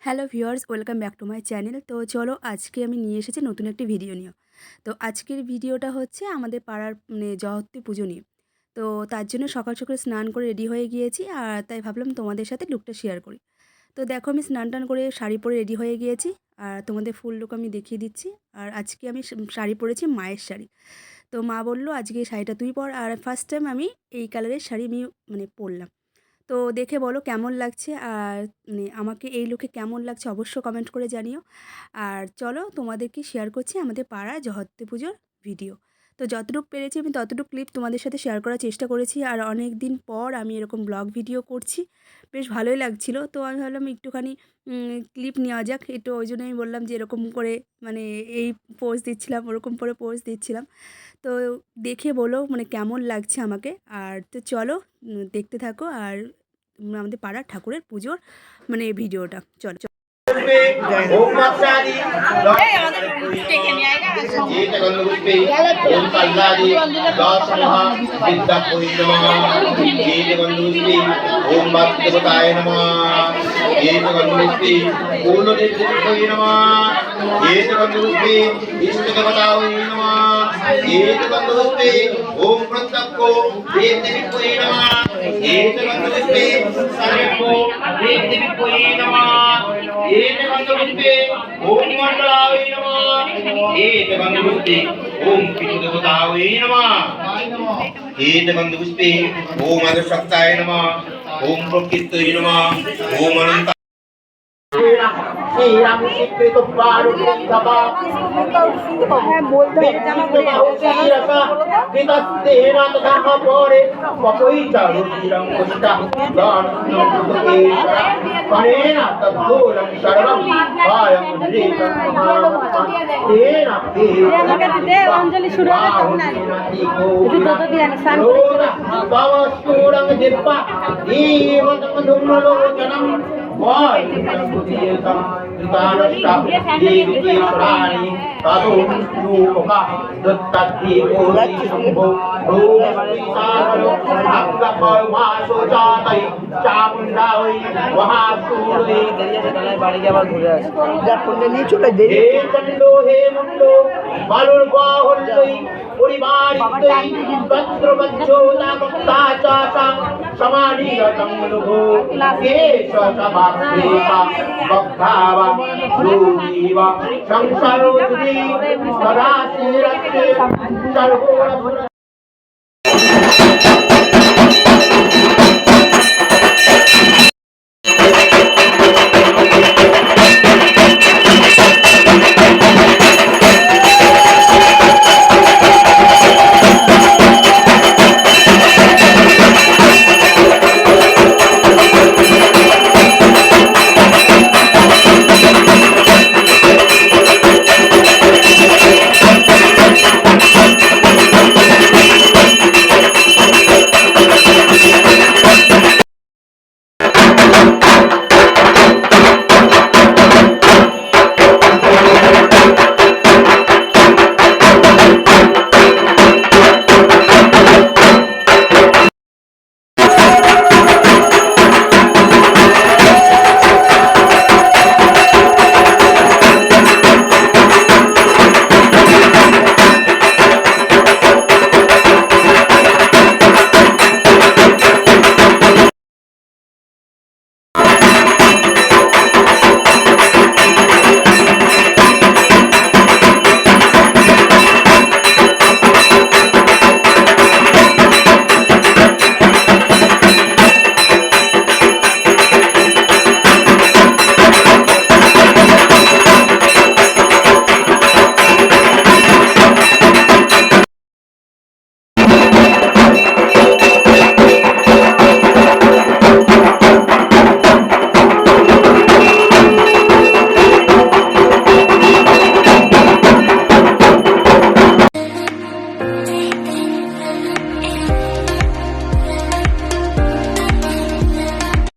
Hello viewers, welcome back to my channel. তো চলো আজকে আমি নিয়ে এসেছি নতুন একটি ভিডিও নিয়ে। তো আজকের ভিডিওটা হচ্ছে আমাদের পাড়ার জগত্রী পুজো নিয়ে। তো তার জন্য সকাল সকাল স্নান করে রেডি হয়ে গিয়েছি, আর তাই ভাবলাম তোমাদের সাথে লুকটা শেয়ার করি। তো দেখো, আমি স্নান টান করে শাড়ি পরে রেডি হয়ে গিয়েছি, আর তোমাদের ফুল লুক আমি দেখিয়ে দিচ্ছি। আর আজকে আমি শাড়ি পরেছি, মায়ের শাড়ি। তো মা বললো আজকে এই শাড়িটা তুই পর, আর ফার্স্ট টাইম আমি এই কালারের শাড়ি আমি পরলাম। তো দেখে বলো কেমন লাগছে, আর আমাকে এই লুকে কেমন লাগছে অবশ্য কমেন্ট করে জানিও। আর চলো তোমাদেরকে শেয়ার করছি আমাদের পাড়ায় জগত্রী পুজোর ভিডিও। তো যতটুকু পেরেছি আমি ততটুকু ক্লিপ তোমাদের সাথে শেয়ার করার চেষ্টা করেছি। আর অনেক দিন পর আমি এরকম ব্লগ ভিডিও করছি, বেশ ভালোই লাগছিল। তো আমি ভাবলাম একটুখানি ক্লিপ নেওয়া যাক, একটু ওই জন্য আমি বললাম যে এরকম করে মানে এই পোজ দিচ্ছিলাম, ওরকম করে পোজ দিচ্ছিলাম। তো দেখে বলো কেমন লাগছে আমাকে। আর তো চলো দেখতে থাকো, আর আমাদের পাড়ার ঠাকুরের পুজোর ভিডিওটা চলো। ओम माक्षादि एक गंधपुष्पे ओम कल्लादि दासमः विद्यापुरी नमः एक गंधपुष्पे ओम भक्तदेवताय नमः एक गंधपुष्पे पूर्णदेवताय नमः एक गंधपुष्पे इष्टदेवताय नमः एक गंधपुष्पे ओम प्रत्यक्को देवदेवताय नमः एक गंधपुष्पे सर्वको देवदेवताय नमः एक गंधपुष्पे ओम मंडलाय नमः एक गंधपुष्पे ओम पितृदेवताय नमः एक गंधपुष्पे ओम अदशक्ताय नमः ओम प्रकृतये नमः ओम अनंत श्रीराम शिकृत पारुषं तपा बोलते हैं विदस्तेन ततः परे पपैता रुचिरं पुष्टा दानन्दकेशरा परेण तद्दूरं सर्वं कायं हृदयं तेन अंजलि शुरू भवस्तूरं दिप्पा देवतमधुमलोचनं वायुतं कृतानष्टा देवीश्वराणि ततो रूपका दत्तदीपो लक्ष्मीभो भूमिसागरो भक्तपरमासो जातै चामुण्डावै महासूरै বাড়ি যাবার ঘুরে আসে যা করলে নিয়ে চলে দেরি হে চণ্ডো হে মুণ্ডো বালুর বাহুল্যৈ পরিবারিতৈ তত্রবজ্জোতা ভক্তা চাসা সমানিয়তং লুভো কেশসবাক্রেতা ভক্তাবা রূপীবা সংসারো যুগে সদা শ্রীরত্নে সর্বো